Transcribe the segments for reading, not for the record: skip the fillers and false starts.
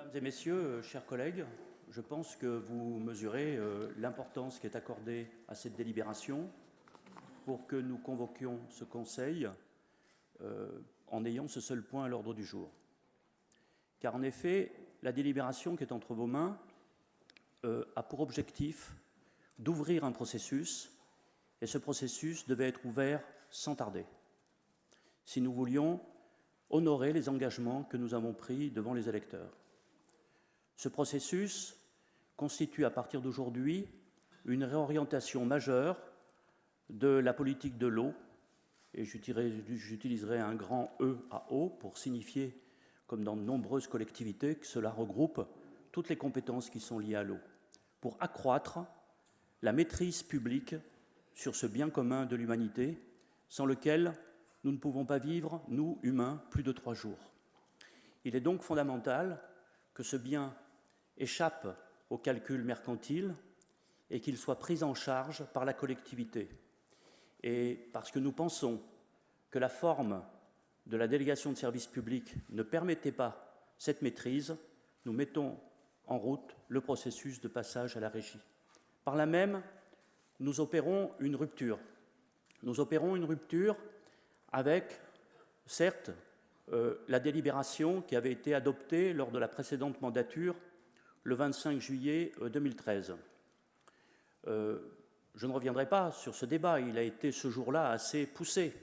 Mesdames et messieurs, chers collègues, je pense que vous mesurez l'importance qui est accordée à cette délibération pour que nous convoquions ce Conseil en ayant ce seul point à l'ordre du jour. Car en effet, la délibération qui est entre vos mains a pour objectif d'ouvrir un processus, et ce processus devait être ouvert sans tarder, si nous voulions honorer les engagements que nous avons pris devant les électeurs. Ce processus constitue à partir d'aujourd'hui une réorientation majeure de la politique de l'eau, et j'utiliserai un grand E à eau pour signifier, comme dans de nombreuses collectivités, que cela regroupe toutes les compétences qui sont liées à l'eau, pour accroître la maîtrise publique sur ce bien commun de l'humanité, sans lequel nous ne pouvons pas vivre, nous, humains, plus de 3 jours. Il est donc fondamental que ce bien échappe au calcul mercantile et qu'il soit pris en charge par la collectivité. Et parce que nous pensons que la forme de la délégation de service public ne permettait pas cette maîtrise, nous mettons en route le processus de passage à la régie. Par là même, nous opérons une rupture. Nous opérons une rupture avec, certes, la délibération qui avait été adoptée lors de la précédente mandature le 25 juillet 2013. Je ne reviendrai pas sur ce débat, il a été ce jour-là assez poussé,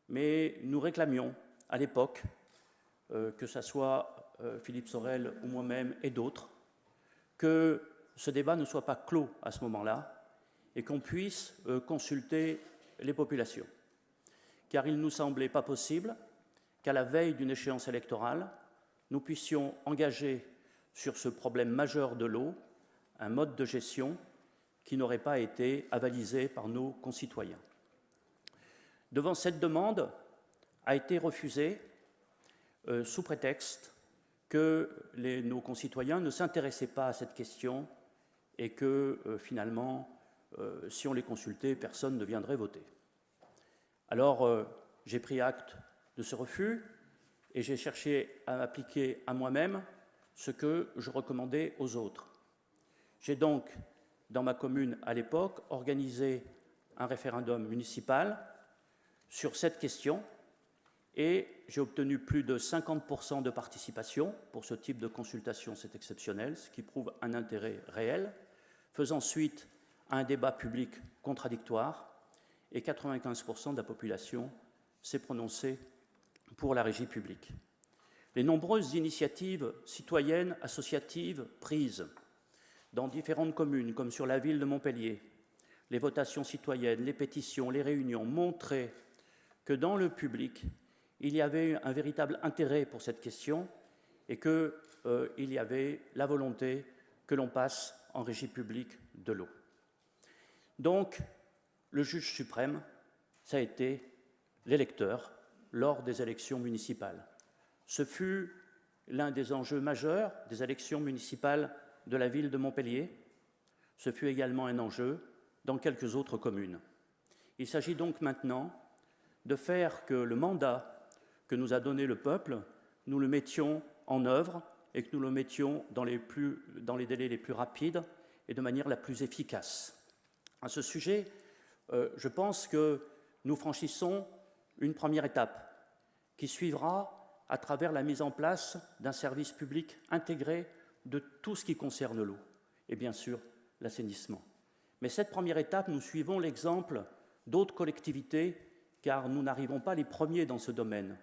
mais nous réclamions à l'époque, que ce soit Philippe Sorel ou moi-même et d'autres, que ce débat ne soit pas clos à ce moment-là et qu'on puisse consulter les populations. Car il ne nous semblait pas possible qu'à la veille d'une échéance électorale, nous puissions engager sur ce problème majeur de l'eau un mode de gestion qui n'aurait pas été avalisé par nos concitoyens. Devant cette demande, a été refusé sous prétexte que nos concitoyens ne s'intéressaient pas à cette question et que finalement, si on les consultait, personne ne viendrait voter. Alors, j'ai pris acte de ce refus et j'ai cherché à appliquer à moi-même ce que je recommandais aux autres. J'ai donc, dans ma commune à l'époque, organisé un référendum municipal sur cette question et j'ai obtenu plus de 50% de participation. Pour ce type de consultation, c'est exceptionnel, ce qui prouve un intérêt réel, faisant suite à un débat public contradictoire, et 95% de la population s'est prononcée pour la régie publique. Les nombreuses initiatives citoyennes, associatives prises dans différentes communes, comme sur la ville de Montpellier, les votations citoyennes, les pétitions, les réunions, montraient que dans le public, il y avait un véritable intérêt pour cette question et qu'il y avait la volonté que l'on passe en régie publique de l'eau. Donc, le juge suprême, ça a été l'électeur lors des élections municipales. Ce fut l'un des enjeux majeurs des élections municipales de la ville de Montpellier. Ce fut également un enjeu dans quelques autres communes. Il s'agit donc maintenant de faire que le mandat que nous a donné le peuple, nous le mettions en œuvre et que nous le mettions dans les délais les plus rapides et de manière la plus efficace. À ce sujet, je pense que nous franchissons une première étape qui suivra à travers la mise en place d'un service public intégré de tout ce qui concerne l'eau et bien sûr l'assainissement. Mais cette première étape, nous suivons l'exemple d'autres collectivités car nous n'arrivons pas les premiers dans ce domaine.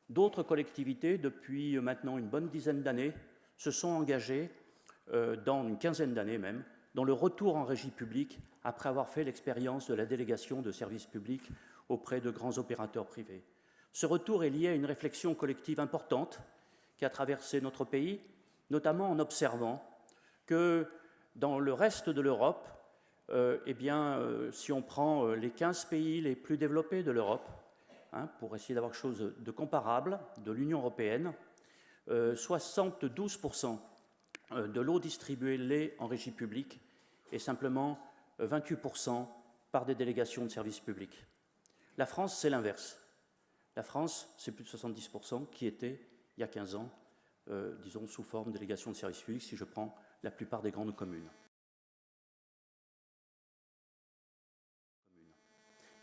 D'autres collectivités, depuis maintenant une bonne dizaine d'années, se sont engagées, dans une quinzaine d'années même, dans le retour en régie publique après avoir fait l'expérience de la délégation de services publics auprès de grands opérateurs privés. Ce retour est lié à une réflexion collective importante qui a traversé notre pays, notamment en observant que dans le reste de l'Europe, si on prend les 15 pays les plus développés de l'Europe, pour essayer d'avoir quelque chose de comparable, de l'Union européenne, 72% de l'eau distribuée l'est en régie publique et simplement 28% par des délégations de services publics. La France, c'est l'inverse. La France, c'est plus de 70% qui était, il y a 15 ans, disons sous forme de délégation de service public, si je prends la plupart des grandes communes.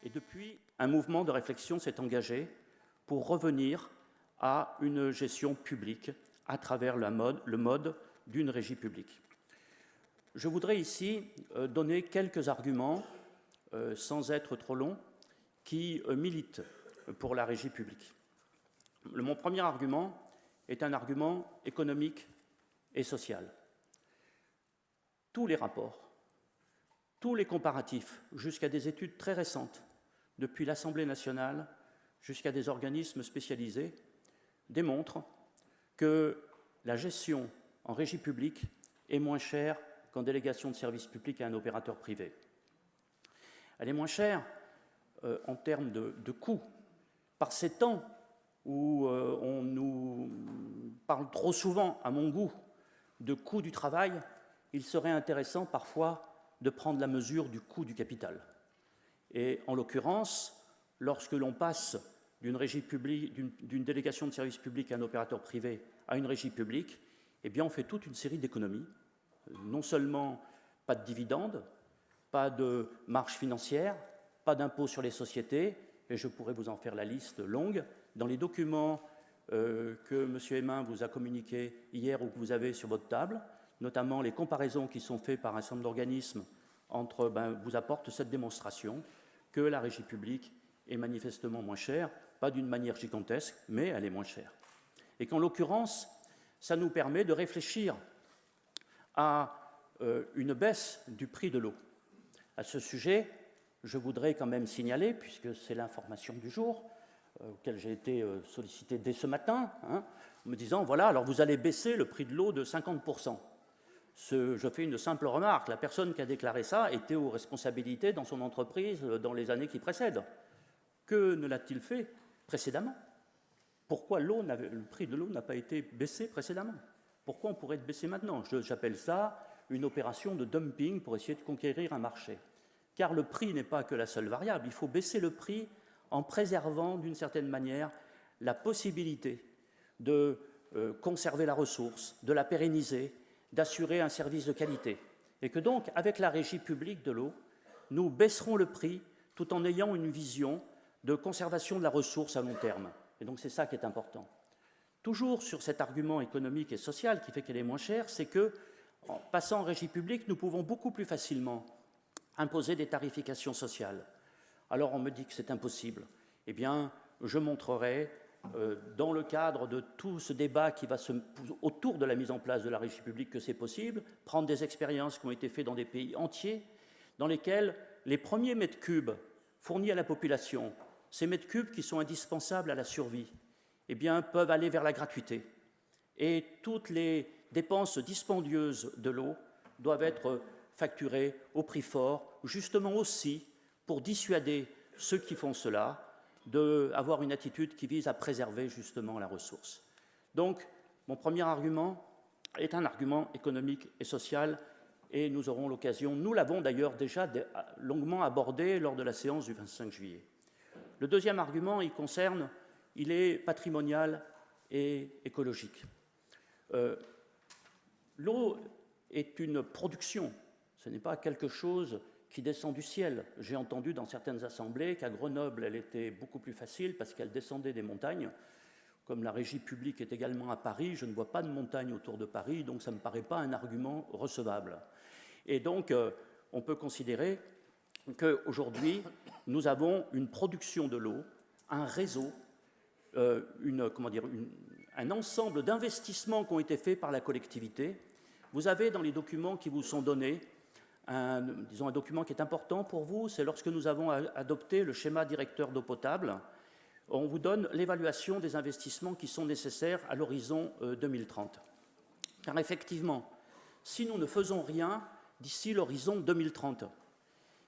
Et depuis, un mouvement de réflexion s'est engagé pour revenir à une gestion publique à travers le mode d'une régie publique. Je voudrais ici donner quelques arguments, sans être trop long, qui militent pour la régie publique. Mon premier argument est un argument économique et social. Tous les rapports, tous les comparatifs, jusqu'à des études très récentes, depuis l'Assemblée nationale jusqu'à des organismes spécialisés, démontrent que la gestion en régie publique est moins chère qu'en délégation de service public à un opérateur privé. Elle est moins chère en termes de coûts. Par ces temps où on nous parle trop souvent, à mon goût, de coût du travail, il serait intéressant parfois de prendre la mesure du coût du capital. Et en l'occurrence, lorsque l'on passe d'une délégation de service public à un opérateur privé à une régie publique, eh bien on fait toute une série d'économies. Non seulement pas de dividendes, pas de marge financière, pas d'impôt sur les sociétés, et je pourrais vous en faire la liste longue. Dans les documents que M. Hémin vous a communiqués hier ou que vous avez sur votre table, notamment les comparaisons qui sont faites par un certain nombre d'organismes vous apportent cette démonstration que la régie publique est manifestement moins chère, pas d'une manière gigantesque, mais elle est moins chère. Et qu'en l'occurrence, ça nous permet de réfléchir à une baisse du prix de l'eau. À ce sujet, je voudrais quand même signaler, puisque c'est l'information du jour, auquel j'ai été sollicité dès ce matin, me disant, voilà, alors vous allez baisser le prix de l'eau de 50%. Je fais une simple remarque, la personne qui a déclaré ça était aux responsabilités dans son entreprise dans les années qui précèdent. Que ne l'a-t-il fait précédemment? Pourquoi le prix de l'eau n'a pas été baissé précédemment? Pourquoi on pourrait être baissé maintenant? J'appelle ça une opération de dumping pour essayer de conquérir un marché. Car le prix n'est pas que la seule variable. Il faut baisser le prix en préservant d'une certaine manière la possibilité de conserver la ressource, de la pérenniser, d'assurer un service de qualité. Et que donc, avec la régie publique de l'eau, nous baisserons le prix tout en ayant une vision de conservation de la ressource à long terme. Et donc c'est ça qui est important. Toujours sur cet argument économique et social qui fait qu'elle est moins chère, c'est que, en passant en régie publique, nous pouvons beaucoup plus facilement imposer des tarifications sociales. Alors on me dit que c'est impossible. Eh bien, je montrerai, dans le cadre de tout ce débat qui va autour de la mise en place de la régie publique, que c'est possible, prendre des expériences qui ont été faites dans des pays entiers, dans lesquels les premiers mètres cubes fournis à la population, ces mètres cubes qui sont indispensables à la survie, eh bien, peuvent aller vers la gratuité. Et toutes les dépenses dispendieuses de l'eau doivent être facturées au prix fort, justement aussi pour dissuader ceux qui font cela d'avoir une attitude qui vise à préserver justement la ressource. Donc, mon premier argument est un argument économique et social, et nous aurons l'occasion, nous l'avons d'ailleurs déjà longuement abordé lors de la séance du 25 juillet. Le deuxième argument, il est patrimonial et écologique. L'eau est une production, ce n'est pas quelque chose qui descend du ciel. J'ai entendu dans certaines assemblées qu'à Grenoble, elle était beaucoup plus facile parce qu'elle descendait des montagnes. Comme la régie publique est également à Paris, je ne vois pas de montagne autour de Paris, donc ça ne me paraît pas un argument recevable. Et donc, on peut considérer qu'aujourd'hui, nous avons une production de l'eau, un réseau, un ensemble d'investissements qui ont été faits par la collectivité. Vous avez dans les documents qui vous sont donnés, un document qui est important pour vous, c'est lorsque nous avons adopté le schéma directeur d'eau potable, on vous donne l'évaluation des investissements qui sont nécessaires à l'horizon 2030. Car effectivement, si nous ne faisons rien d'ici l'horizon 2030,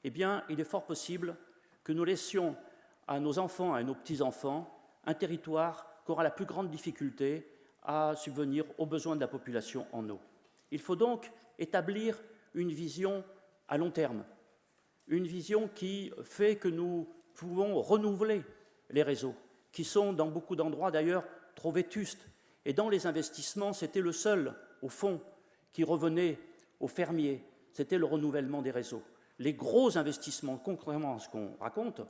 eh bien, il est fort possible que nous laissions à nos enfants, à nos petits-enfants, un territoire qui aura la plus grande difficulté à subvenir aux besoins de la population en eau. Il faut donc établir une vision à long terme, une vision qui fait que nous pouvons renouveler les réseaux, qui sont dans beaucoup d'endroits d'ailleurs trop vétustes. Et dans les investissements, c'était le seul, au fond, qui revenait aux fermiers, c'était le renouvellement des réseaux. Les gros investissements, contrairement à ce qu'on raconte,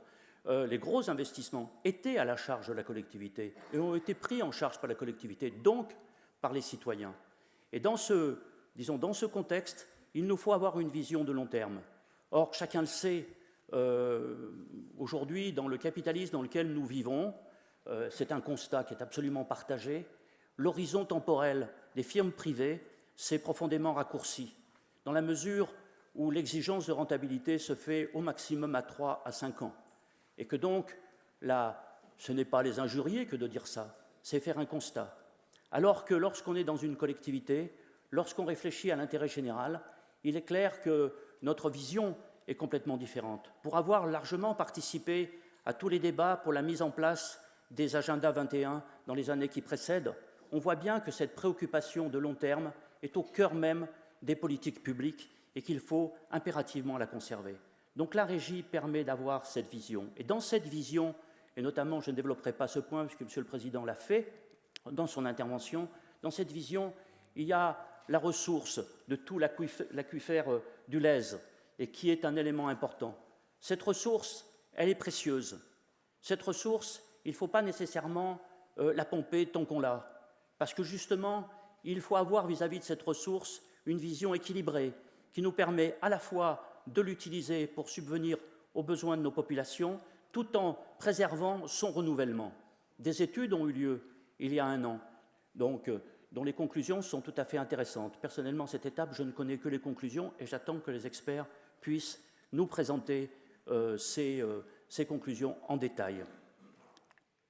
les gros investissements étaient à la charge de la collectivité et ont été pris en charge par la collectivité, donc par les citoyens. Et dans ce contexte, il nous faut avoir une vision de long terme. Or, chacun le sait, aujourd'hui, dans le capitalisme dans lequel nous vivons, c'est un constat qui est absolument partagé, l'horizon temporel des firmes privées s'est profondément raccourci, dans la mesure où l'exigence de rentabilité se fait au maximum à 3 à 5 ans. Et que donc, là, ce n'est pas les injurier que de dire ça, c'est faire un constat. Alors que lorsqu'on est dans une collectivité, lorsqu'on réfléchit à l'intérêt général, il est clair que notre vision est complètement différente. Pour avoir largement participé à tous les débats pour la mise en place des agendas 21 dans les années qui précèdent, on voit bien que cette préoccupation de long terme est au cœur même des politiques publiques et qu'il faut impérativement la conserver. Donc la régie permet d'avoir cette vision. Et dans cette vision, et notamment, je ne développerai pas ce point puisque M. le Président l'a fait dans son intervention, dans cette vision, il y a la ressource de tout l'aquifère du Lèze, et qui est un élément important. Cette ressource, elle est précieuse. Cette ressource, il ne faut pas nécessairement la pomper tant qu'on l'a, parce que justement, il faut avoir vis-à-vis de cette ressource une vision équilibrée qui nous permet à la fois de l'utiliser pour subvenir aux besoins de nos populations, tout en préservant son renouvellement. Des études ont eu lieu il y a 1 an, donc, dont les conclusions sont tout à fait intéressantes. Personnellement, cette étape, je ne connais que les conclusions et j'attends que les experts puissent nous présenter ces conclusions en détail.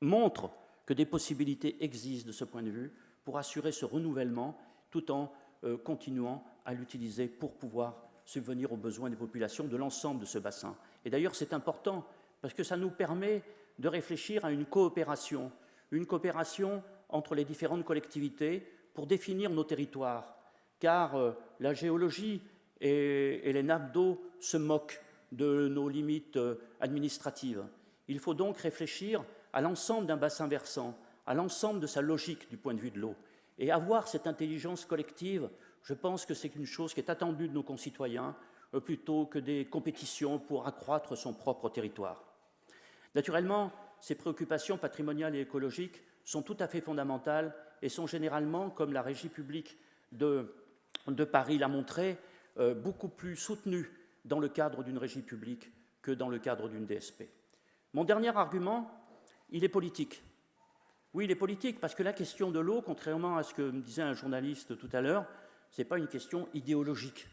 Montre que des possibilités existent de ce point de vue pour assurer ce renouvellement tout en continuant à l'utiliser pour pouvoir subvenir aux besoins des populations de l'ensemble de ce bassin. Et d'ailleurs, c'est important parce que ça nous permet de réfléchir à une coopération entre les différentes collectivités pour définir nos territoires, car la géologie et les nappes d'eau se moquent de nos limites administratives. Il faut donc réfléchir à l'ensemble d'un bassin versant, à l'ensemble de sa logique du point de vue de l'eau. Et avoir cette intelligence collective, je pense que c'est une chose qui est attendue de nos concitoyens, plutôt que des compétitions pour accroître son propre territoire. Naturellement, ces préoccupations patrimoniales et écologiques sont tout à fait fondamentales et sont généralement, comme la Régie publique de Paris l'a montré, beaucoup plus soutenues dans le cadre d'une régie publique que dans le cadre d'une DSP. Mon dernier argument, il est politique. Oui, il est politique, parce que la question de l'eau, contrairement à ce que me disait un journaliste tout à l'heure, ce n'est pas une question idéologique,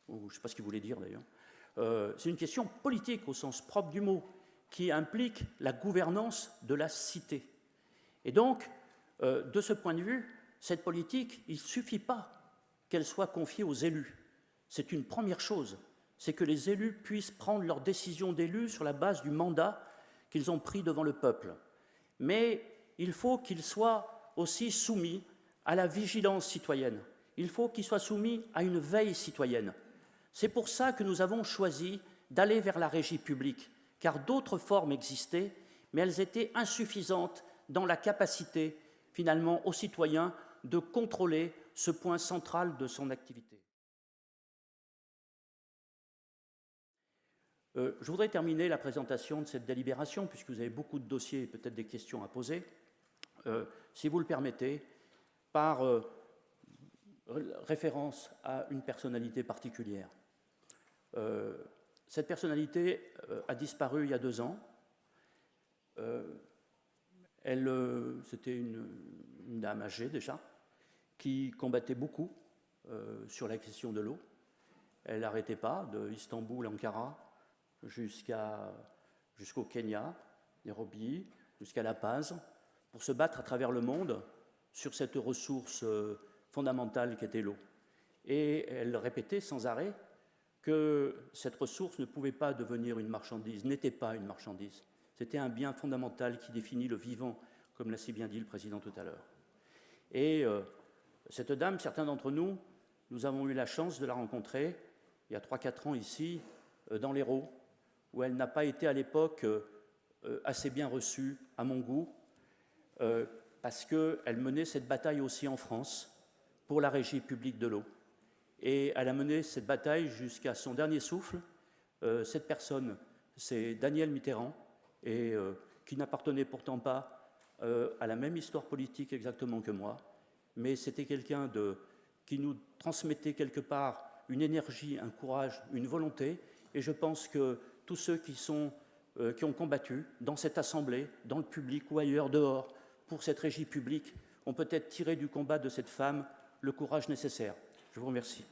ou je ne sais pas ce qu'il voulait dire d'ailleurs, c'est une question politique au sens propre du mot, qui implique la gouvernance de la cité. Et donc, de ce point de vue, cette politique, il ne suffit pas qu'elle soit confiée aux élus. C'est une première chose, c'est que les élus puissent prendre leurs décisions d'élus sur la base du mandat qu'ils ont pris devant le peuple. Mais il faut qu'ils soient aussi soumis à la vigilance citoyenne. Il faut qu'ils soient soumis à une veille citoyenne. C'est pour ça que nous avons choisi d'aller vers la régie publique, car d'autres formes existaient, mais elles étaient insuffisantes dans la capacité, finalement, aux citoyens de contrôler ce point central de son activité. Je voudrais terminer la présentation de cette délibération, puisque vous avez beaucoup de dossiers et peut-être des questions à poser, si vous le permettez, par référence à une personnalité particulière. Cette personnalité a disparu il y a 2 ans. C'était une dame âgée déjà, qui combattait beaucoup sur la question de l'eau. Elle n'arrêtait pas, de Istanbul, Ankara, jusqu'au Kenya, Nairobi, jusqu'à La Paz, pour se battre à travers le monde sur cette ressource fondamentale qu'était l'eau. Et elle répétait sans arrêt que cette ressource ne pouvait pas devenir une marchandise, n'était pas une marchandise. C'était un bien fondamental qui définit le vivant, comme l'a si bien dit le Président tout à l'heure. Et cette dame, certains d'entre nous, nous avons eu la chance de la rencontrer il y a 3-4 ans ici, dans l'Hérault, où elle n'a pas été à l'époque assez bien reçue, à mon goût. parce qu'elle menait cette bataille aussi en France pour la régie publique de l'eau. Et elle a mené cette bataille jusqu'à son dernier souffle. Cette personne, c'est Danielle Mitterrand, et qui n'appartenait pourtant pas à la même histoire politique exactement que moi, mais c'était quelqu'un qui nous transmettait quelque part une énergie, un courage, une volonté, et je pense que tous ceux qui ont combattu dans cette assemblée, dans le public ou ailleurs dehors, pour cette régie publique, ont peut-être tiré du combat de cette femme le courage nécessaire. Je vous remercie.